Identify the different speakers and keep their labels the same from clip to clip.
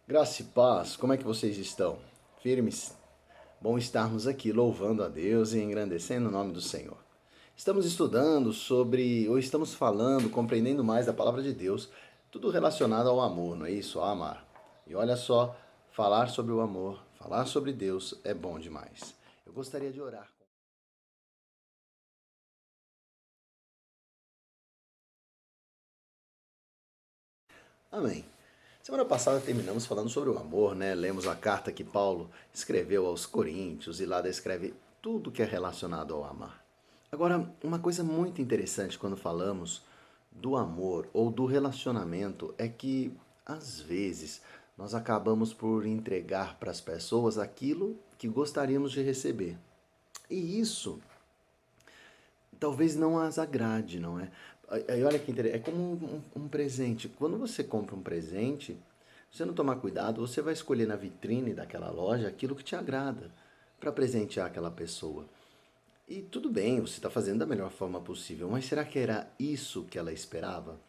Speaker 1: Graça e paz, como é que vocês estão? Firmes? Bom estarmos aqui louvando a Deus e engrandecendo o nome do Senhor. Estamos estudando sobre, ou estamos falando, compreendendo mais a palavra de Deus, tudo relacionado ao amor, não é isso? A amar. E olha só, falar sobre o amor, falar sobre Deus é bom demais. Eu gostaria de orar. Amém. Semana passada terminamos falando sobre o amor, né? Lemos a carta que Paulo escreveu aos Coríntios e lá descreve tudo que é relacionado ao amar. Agora, uma coisa muito interessante quando falamos do amor ou do relacionamento é que, às vezes, nós acabamos por entregar para as pessoas aquilo que gostaríamos de receber. E isso talvez não as agrade, não é? Aí olha que interessante, é como um presente. Quando você compra um presente, se você não tomar cuidado, você vai escolher na vitrine daquela loja aquilo que te agrada para presentear aquela pessoa. E tudo bem, você está fazendo da melhor forma possível, mas será que era isso que ela esperava?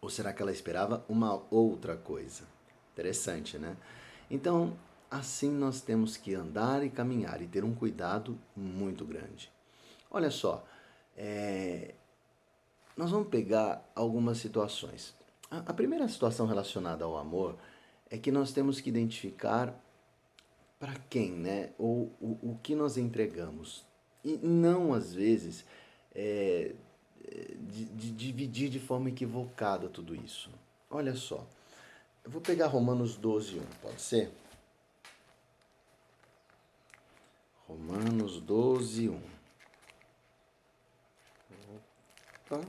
Speaker 1: Ou será que ela esperava uma outra coisa? Interessante, né? Então, assim nós temos que andar e caminhar e ter um cuidado muito grande. Olha só, é, nós vamos pegar algumas situações. A primeira situação relacionada ao amor é que nós temos que identificar para quem, né? Ou o que nós entregamos. E não, às vezes, é, de dividir de forma equivocada tudo isso. Olha só, eu vou pegar Romanos 12, 1, pode ser? Romanos 12, 1. Opa.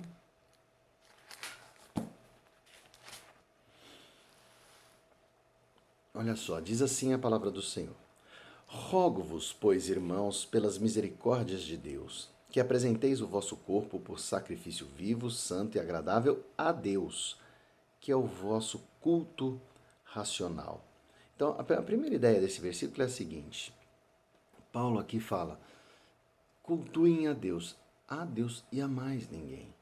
Speaker 1: Olha só, diz assim a palavra do Senhor. Rogo-vos, pois, irmãos, pelas misericórdias de Deus, que apresenteis o vosso corpo por sacrifício vivo, santo e agradável a Deus, que é o vosso culto racional. Então, a primeira ideia desse versículo é a seguinte: Paulo aqui fala: cultuem a Deus e a mais ninguém.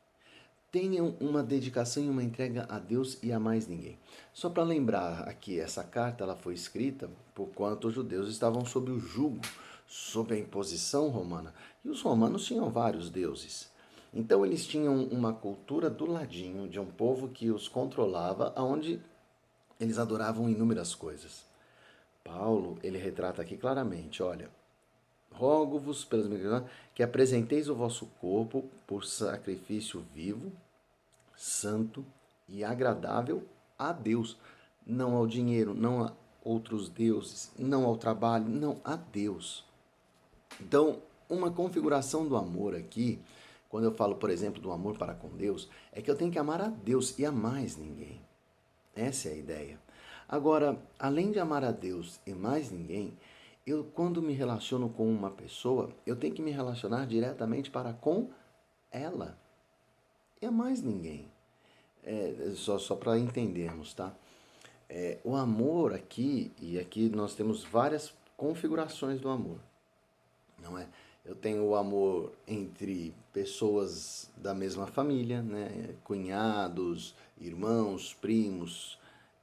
Speaker 1: Tenham uma dedicação e uma entrega a Deus e a mais ninguém. Só para lembrar aqui, essa carta ela foi escrita por quanto os judeus estavam sob o jugo, sob a imposição romana. E os romanos tinham vários deuses. Então eles tinham uma cultura do ladinho de um povo que os controlava, aonde eles adoravam inúmeras coisas. Paulo, ele retrata aqui claramente, olha, rogo-vos pelas misericórdias que apresenteis o vosso corpo por sacrifício vivo, santo e agradável a Deus, não ao dinheiro, não a outros deuses, não ao trabalho, não a Deus. Então, uma configuração do amor aqui, quando eu falo, por exemplo, do amor para com Deus, é que eu tenho que amar a Deus e a mais ninguém. Essa é a ideia. Agora, além de amar a Deus e mais ninguém, eu quando me relaciono com uma pessoa, eu tenho que me relacionar diretamente para com ela e a mais ninguém. Só para entendermos, tá? O amor aqui, e aqui nós temos várias configurações do amor, não é? Eu tenho o amor entre pessoas da mesma família, né? Cunhados, irmãos, primos,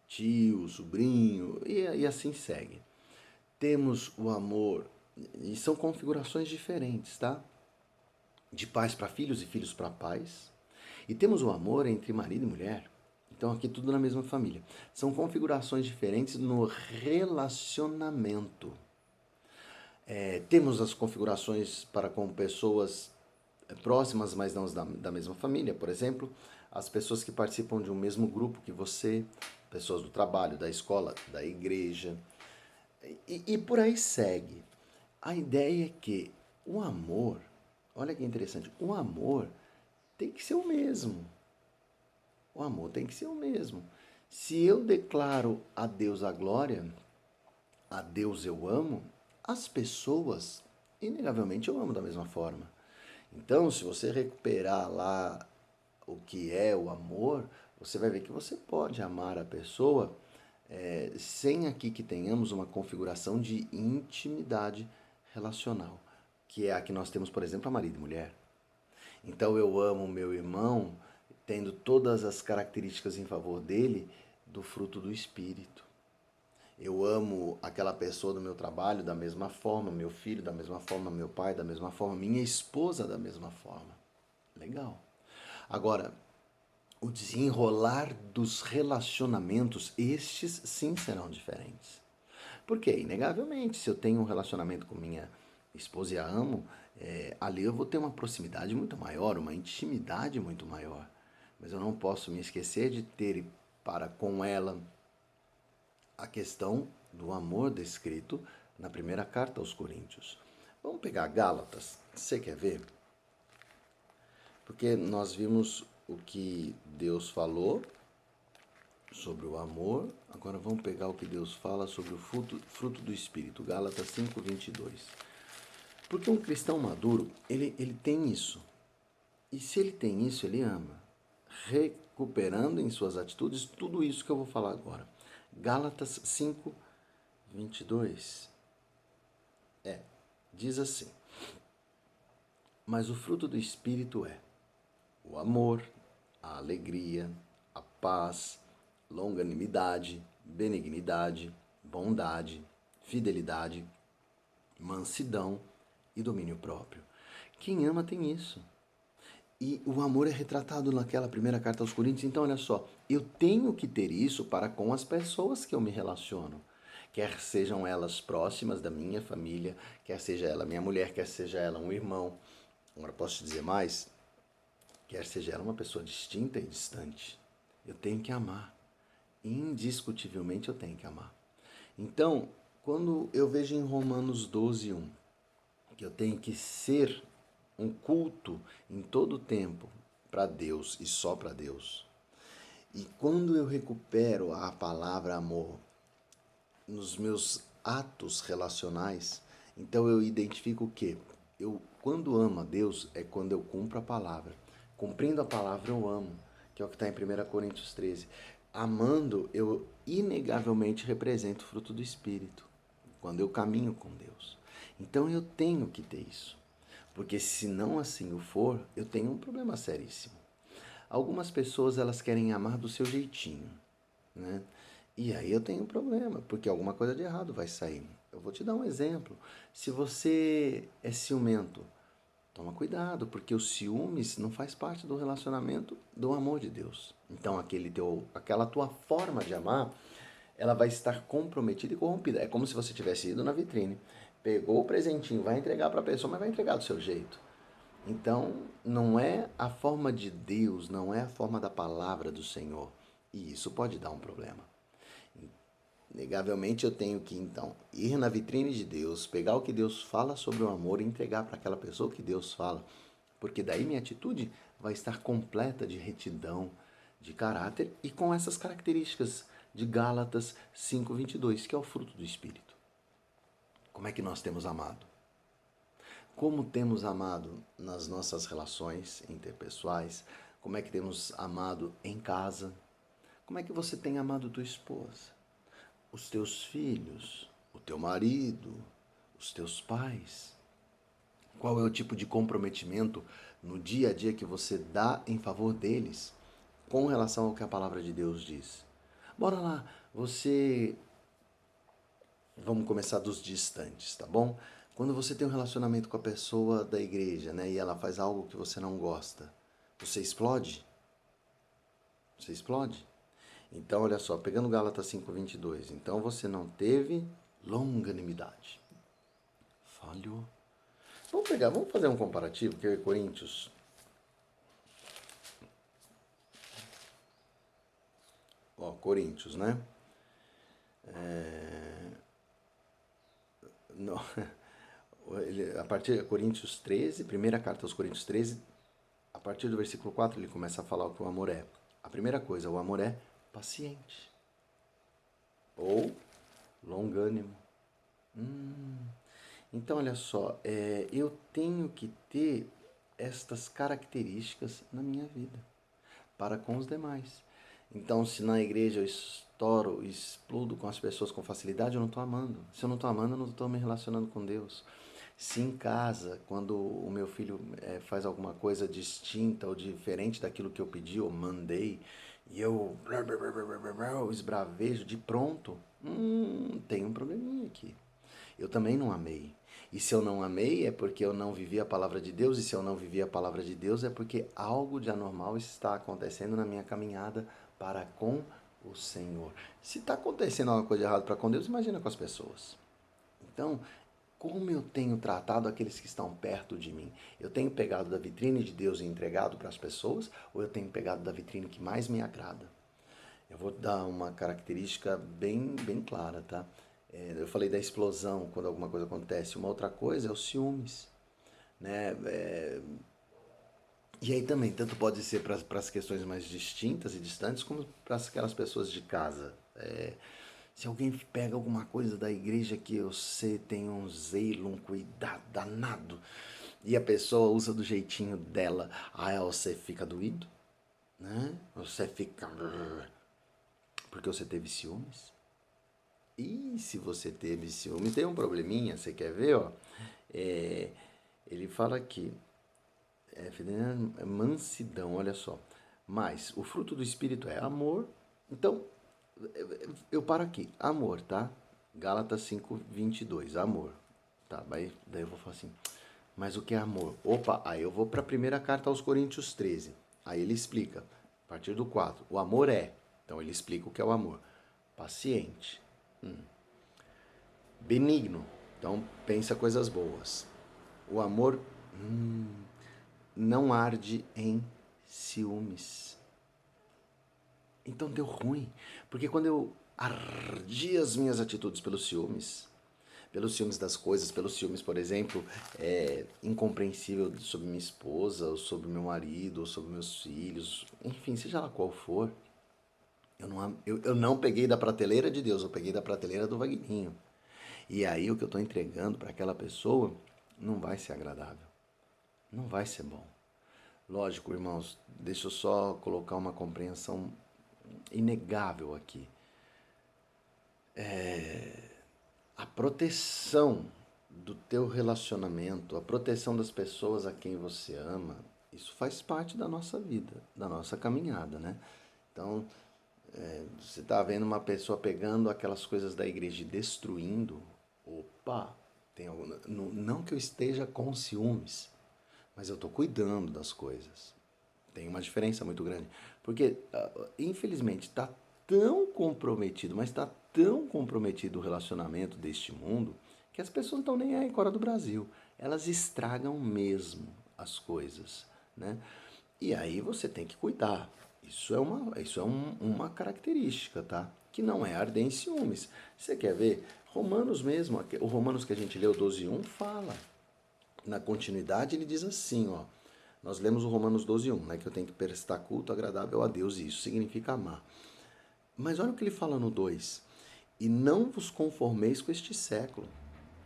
Speaker 1: tio, sobrinho, e assim segue. Temos o amor, e são configurações diferentes, tá? De pais para filhos e filhos para pais. E temos o amor entre marido e mulher. Então, aqui tudo na mesma família. São configurações diferentes no relacionamento. Temos as configurações para com pessoas próximas, mas não da mesma família. Por exemplo, as pessoas que participam de um mesmo grupo que você, pessoas do trabalho, da escola, da igreja. E por aí segue. A ideia é que o amor, olha que interessante, o amor tem que ser o mesmo. O amor tem que ser o mesmo. Se eu declaro a Deus a glória, a Deus eu amo, as pessoas, inegavelmente, eu amo da mesma forma. Então, se você recuperar lá o que é o amor, você vai ver que você pode amar a pessoa sem aqui que tenhamos uma configuração de intimidade relacional, que é a que nós temos, por exemplo, a marido e mulher. Então eu amo meu irmão tendo todas as características em favor dele do fruto do Espírito. Eu amo aquela pessoa do meu trabalho da mesma forma, meu filho da mesma forma, meu pai da mesma forma, minha esposa da mesma forma. Legal. Agora, o desenrolar dos relacionamentos, estes sim serão diferentes. Porque, inegavelmente, se eu tenho um relacionamento com minha esposa e a amo, ali eu vou ter uma proximidade muito maior, uma intimidade muito maior. Mas eu não posso me esquecer de ter para com ela a questão do amor descrito na primeira carta aos Coríntios. Vamos pegar Gálatas, você quer ver? Porque nós vimos o que Deus falou sobre o amor, agora vamos pegar o que Deus fala sobre o fruto do Espírito, Gálatas 5:22. Porque um cristão maduro, ele tem isso. E se ele tem isso, ele ama. Recuperando em suas atitudes tudo isso que eu vou falar agora. Gálatas 5:22. Diz assim: Mas o fruto do Espírito é o amor, a alegria, a paz, longanimidade, benignidade, bondade, fidelidade, mansidão e domínio próprio. Quem ama tem isso. E o amor é retratado naquela primeira carta aos Coríntios. Então, olha só, eu tenho que ter isso para com as pessoas que eu me relaciono. Quer sejam elas próximas da minha família, quer seja ela minha mulher, quer seja ela um irmão. Agora, posso te dizer mais? Quer seja ela uma pessoa distinta e distante. Eu tenho que amar. Indiscutivelmente eu tenho que amar. Então, quando eu vejo em Romanos 12:1 que eu tenho que ser um culto em todo o tempo para Deus e só para Deus. E quando eu recupero a palavra amor nos meus atos relacionais, então eu identifico o quê? Eu, quando amo a Deus, é quando eu cumpro a palavra. Cumprindo a palavra, eu amo, que é o que está em 1 Coríntios 13. Amando, eu inegavelmente represento o fruto do Espírito, quando eu caminho com Deus. Então eu tenho que ter isso. Porque se não assim o for, eu tenho um problema seríssimo. Algumas pessoas elas querem amar do seu jeitinho, né? E aí eu tenho um problema, porque alguma coisa de errado vai sair. Eu vou te dar um exemplo. Se você é ciumento, toma cuidado, porque o ciúmes não faz parte do relacionamento do amor de Deus. Então aquela tua forma de amar, ela vai estar comprometida e corrompida. É como se você tivesse ido na vitrine, pegou o presentinho, vai entregar para a pessoa, mas vai entregar do seu jeito. Então, não é a forma de Deus, não é a forma da palavra do Senhor. E isso pode dar um problema. Negavelmente eu tenho que, então, ir na vitrine de Deus, pegar o que Deus fala sobre o amor e entregar para aquela pessoa que Deus fala. Porque daí minha atitude vai estar completa de retidão, de caráter e com essas características de Gálatas 5:22, que é o fruto do Espírito. Como é que nós temos amado? Como temos amado nas nossas relações interpessoais? Como é que temos amado em casa? Como é que você tem amado tua esposa? Os teus filhos? O teu marido? Os teus pais? Qual é o tipo de comprometimento no dia a dia que você dá em favor deles com relação ao que a palavra de Deus diz? Bora lá, você. Vamos começar dos distantes, tá bom? Quando você tem um relacionamento com a pessoa da igreja, né, e ela faz algo que você não gosta, você explode? Você explode? Então, olha só, pegando Gálatas 5:22, então você não teve longanimidade. Falhou. Vamos fazer um comparativo, que é Coríntios. Ó, Coríntios, né? Não, a partir de Coríntios 13, primeira carta aos Coríntios 13, a partir do versículo 4 ele começa a falar o que o amor é. A primeira coisa, o amor é paciente ou longânimo. Então, olha só, eu tenho que ter estas características na minha vida para com os demais. Então, se na igreja eu estouro, explodo com as pessoas com facilidade, eu não estou amando. Se eu não estou amando, eu não estou me relacionando com Deus. Se em casa, quando o meu filho faz alguma coisa distinta ou diferente daquilo que eu pedi ou mandei, e eu esbravejo de pronto, tem um probleminha aqui. Eu também não amei. E se eu não amei é porque eu não vivi a palavra de Deus, e se eu não vivi a palavra de Deus é porque algo de anormal está acontecendo na minha caminhada para com o Senhor. Se está acontecendo alguma coisa errada para com Deus, imagina com as pessoas. Então, como eu tenho tratado aqueles que estão perto de mim? Eu tenho pegado da vitrine de Deus e entregado para as pessoas, ou eu tenho pegado da vitrine que mais me agrada? Eu vou dar uma característica bem clara, tá? Eu falei da explosão quando alguma coisa acontece. Uma outra coisa é os ciúmes, né? E aí também, tanto pode ser para as questões mais distintas e distantes, como para aquelas pessoas de casa. Se alguém pega alguma coisa da igreja que você tem um zelo, um cuidado danado, e a pessoa usa do jeitinho dela, aí você fica doído, né? Você fica... porque você teve ciúmes. E se você teve ciúmes, tem um probleminha, você quer ver, ó? É, ele fala aqui, mansidão, olha só. Mas o fruto do Espírito é amor. Então, eu paro aqui. Amor, tá? Gálatas 5:22, amor. Tá, daí eu vou falar assim, mas o que é amor? Opa, aí eu vou para a primeira carta aos Coríntios 13. Aí ele explica, a partir do 4, o amor é. Então ele explica o que é o amor. Paciente, benigno. Então pensa coisas boas. O amor não arde em ciúmes. Então deu ruim. Porque quando eu ardi as minhas atitudes pelos ciúmes das coisas, pelos ciúmes, por exemplo, incompreensível sobre minha esposa, ou sobre meu marido, ou sobre meus filhos, enfim, seja lá qual for, eu não peguei da prateleira de Deus, eu peguei da prateleira do Vagninho. E aí o que eu estou entregando para aquela pessoa não vai ser agradável, não vai ser bom. Lógico, irmãos, deixa eu só colocar uma compreensão inegável aqui. A proteção do teu relacionamento, a proteção das pessoas a quem você ama, isso faz parte da nossa vida, da nossa caminhada, né? Então, você está vendo uma pessoa pegando aquelas coisas da igreja e destruindo, opa, tem algo, não que eu esteja com ciúmes, mas eu estou cuidando das coisas. Tem uma diferença muito grande. Porque, infelizmente, está tão comprometido, mas está tão comprometido o relacionamento deste mundo que as pessoas não estão nem aí fora do Brasil. Elas estragam mesmo as coisas, né? E aí você tem que cuidar. Isso é uma característica, tá? Que não é arder em ciúmes. Você quer ver? Romanos mesmo, o Romanos que a gente leu 12:1 fala. Na continuidade ele diz assim, ó. Nós lemos o Romanos 12:1, né? Que eu tenho que prestar culto agradável a Deus, e isso significa amar. Mas olha o que ele fala no 2. E não vos conformeis com este século,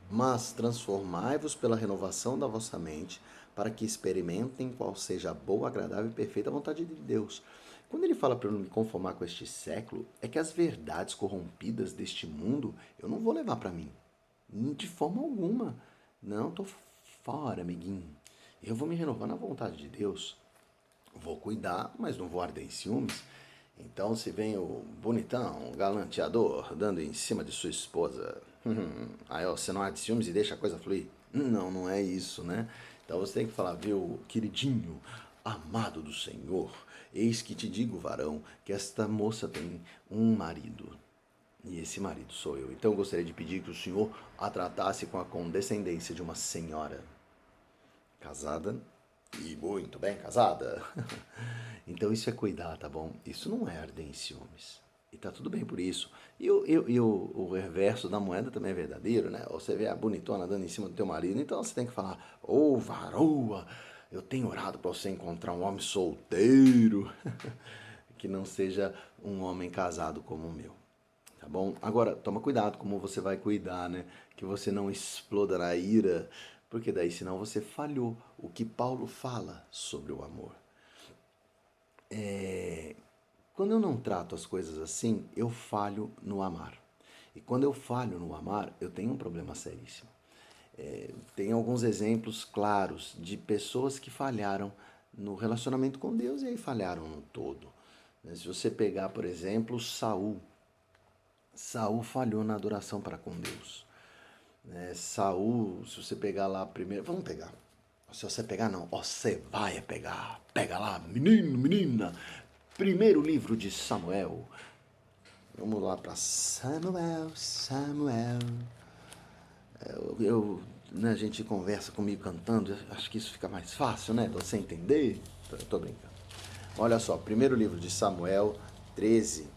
Speaker 1: mas transformai-vos pela renovação da vossa mente, para que experimentem qual seja a boa, agradável e perfeita vontade de Deus. Quando ele fala para eu não me conformar com este século, é que as verdades corrompidas deste mundo eu não vou levar para mim. De forma alguma. Não, tô fora, amiguinho. Eu vou me renovar na vontade de Deus. Vou cuidar, mas não vou arder em ciúmes. Então, se vem o bonitão, o galanteador, dando em cima de sua esposa, aí ó, você não arde ciúmes e deixa a coisa fluir? Não, não é isso, né? Então você tem que falar, viu, queridinho, amado do Senhor, eis que te digo, varão, que esta moça tem um marido. E esse marido sou eu. Então eu gostaria de pedir que o senhor a tratasse com a condescendência de uma senhora casada e muito bem casada. Então isso é cuidar, tá bom? Isso não é arder em ciúmes. E tá tudo bem por isso. E o reverso da moeda também é verdadeiro, né? Você vê a bonitona dando em cima do teu marido, então você tem que falar, ô varoa, eu tenho orado para você encontrar um homem solteiro que não seja um homem casado como o meu. Tá bom? Agora, toma cuidado como você vai cuidar, né? Que você não exploda na ira, porque daí senão você falhou o que Paulo fala sobre o amor. Quando eu não trato as coisas assim, eu falho no amar. E quando eu falho no amar, eu tenho um problema seríssimo. Tem alguns exemplos claros de pessoas que falharam no relacionamento com Deus e aí falharam no todo. Se você pegar, por exemplo, Saul falhou na adoração para com Deus. Saul, se você pegar lá primeiro, vamos pegar. Se você pegar, não, você vai pegar. Pega lá, menino, menina. Primeiro livro de Samuel. Vamos lá para Samuel. A gente conversa comigo cantando, acho que isso fica mais fácil, né? Você entender? Tô brincando. Olha só, primeiro livro de Samuel 13,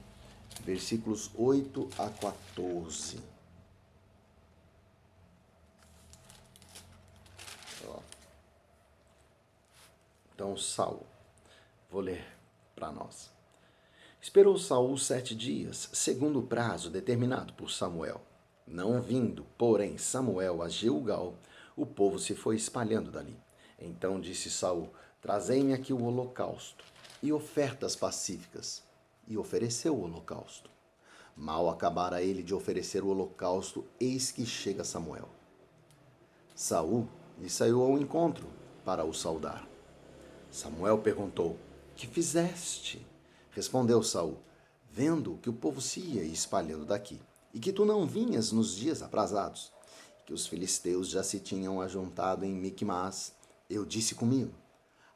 Speaker 1: versículos 8 a 14. Então, Saul, vou ler para nós. Esperou Saul 7 dias, segundo o prazo determinado por Samuel. Não vindo, porém, Samuel a Gilgal, o povo se foi espalhando dali. Então disse Saul: Trazei-me aqui o holocausto e ofertas pacíficas. E ofereceu o holocausto. Mal acabara ele de oferecer o holocausto, eis que chega Samuel. Saul lhe saiu ao encontro para o saudar. Samuel perguntou: Que fizeste? Respondeu Saul: Vendo que o povo se ia espalhando daqui, e que tu não vinhas nos dias aprazados, que os filisteus já se tinham ajuntado em Micmas, eu disse comigo: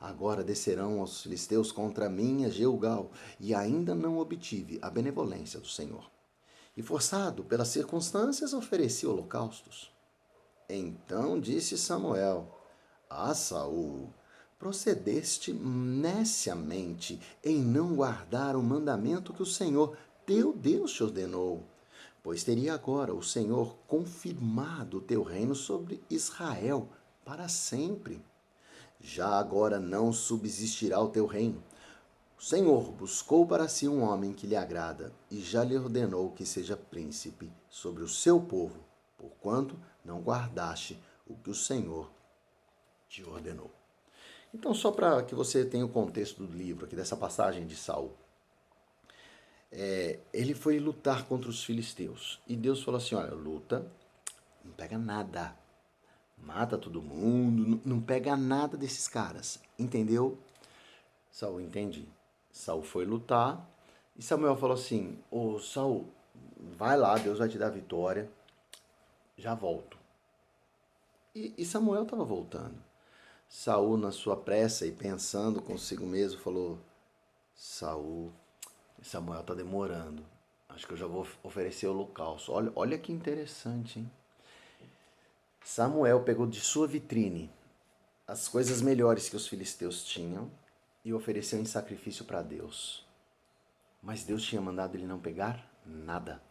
Speaker 1: Agora descerão os filisteus contra mim a Gilgal, e ainda não obtive a benevolência do Senhor. E forçado pelas circunstâncias, ofereci holocaustos. Então disse Samuel: Saul, procedeste neciamente em não guardar o mandamento que o Senhor, teu Deus, te ordenou. Pois teria agora o Senhor confirmado o teu reino sobre Israel para sempre. Já agora não subsistirá o teu reino. O Senhor buscou para si um homem que lhe agrada e já lhe ordenou que seja príncipe sobre o seu povo, porquanto não guardaste o que o Senhor te ordenou. Então, só para que você tenha o contexto do livro aqui, dessa passagem de Saul. Ele foi lutar contra os filisteus. E Deus falou assim, olha, luta, não pega nada. Mata todo mundo, não pega nada desses caras. Entendeu? Saul, entendi. Saul foi lutar. E Samuel falou assim, Saul, vai lá, Deus vai te dar vitória. Já volto. E Samuel estava voltando. Saul, na sua pressa e pensando consigo mesmo, falou: Samuel está demorando. Acho que eu já vou oferecer o holocausto. Olha que interessante, hein? Samuel pegou de sua vitrine as coisas melhores que os filisteus tinham e ofereceu em sacrifício para Deus. Mas Deus tinha mandado ele não pegar nada.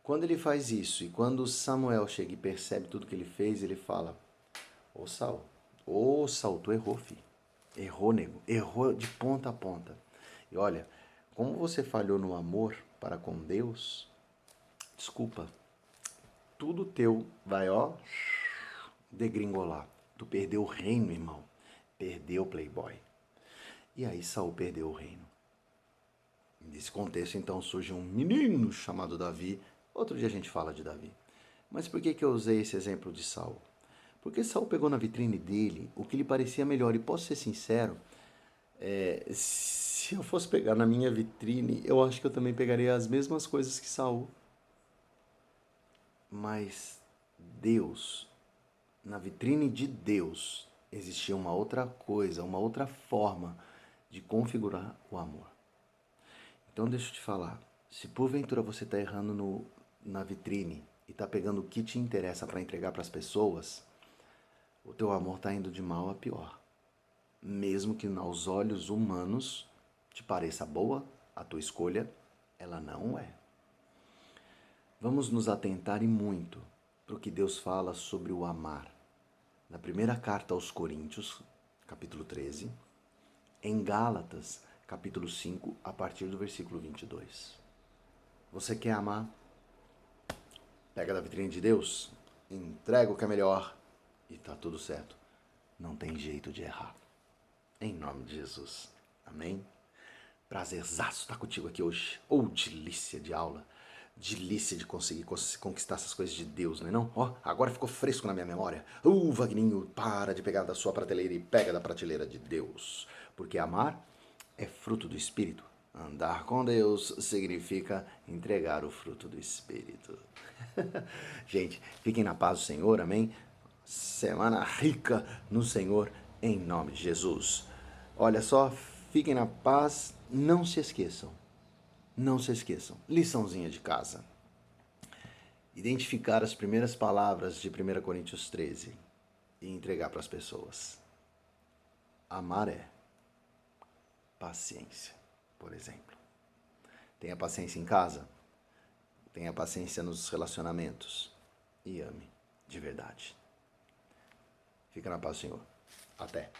Speaker 1: Quando ele faz isso e quando Samuel chega e percebe tudo que ele fez, ele fala: Saul, tu errou, filho. Errou, nego. Errou de ponta a ponta. E olha, como você falhou no amor para com Deus, desculpa, tudo teu vai, degringolar. Tu perdeu o reino, irmão. Perdeu o playboy. E aí Saul perdeu o reino. Nesse contexto, então, surge um menino chamado Davi. Outro dia a gente fala de Davi. Mas por que eu usei esse exemplo de Saul? Porque Saul pegou na vitrine dele o que lhe parecia melhor. E posso ser sincero, se eu fosse pegar na minha vitrine, eu acho que eu também pegaria as mesmas coisas que Saul. Mas Deus, na vitrine de Deus, existia uma outra coisa, uma outra forma de configurar o amor. Então deixa eu te falar, se porventura você está errando na vitrine e está pegando o que te interessa para entregar para as pessoas, o teu amor está indo de mal a pior. Mesmo que aos olhos humanos te pareça boa, a tua escolha, ela não é. Vamos nos atentar e muito para o que Deus fala sobre o amar. Na primeira carta aos Coríntios, capítulo 13, em Gálatas, capítulo 5, a partir do versículo 22. Você quer amar? Pega da vitrine de Deus, entrega o que é melhor e tá tudo certo. Não tem jeito de errar. Em nome de Jesus. Amém? Prazerzaço estar contigo aqui hoje. Delícia de aula. Delícia de conseguir conquistar essas coisas de Deus, não é não? Agora ficou fresco na minha memória. Vagninho, para de pegar da sua prateleira e pega da prateleira de Deus. Porque amar é fruto do Espírito. Andar com Deus significa entregar o fruto do Espírito. Gente, fiquem na paz do Senhor, amém? Semana rica no Senhor, em nome de Jesus. Olha só, fiquem na paz, não se esqueçam. Não se esqueçam. Liçãozinha de casa. Identificar as primeiras palavras de 1 Coríntios 13 e entregar para as pessoas. Amar é paciência, por exemplo. Tenha paciência em casa, tenha paciência nos relacionamentos e ame de verdade. Fica na paz do Senhor. Até.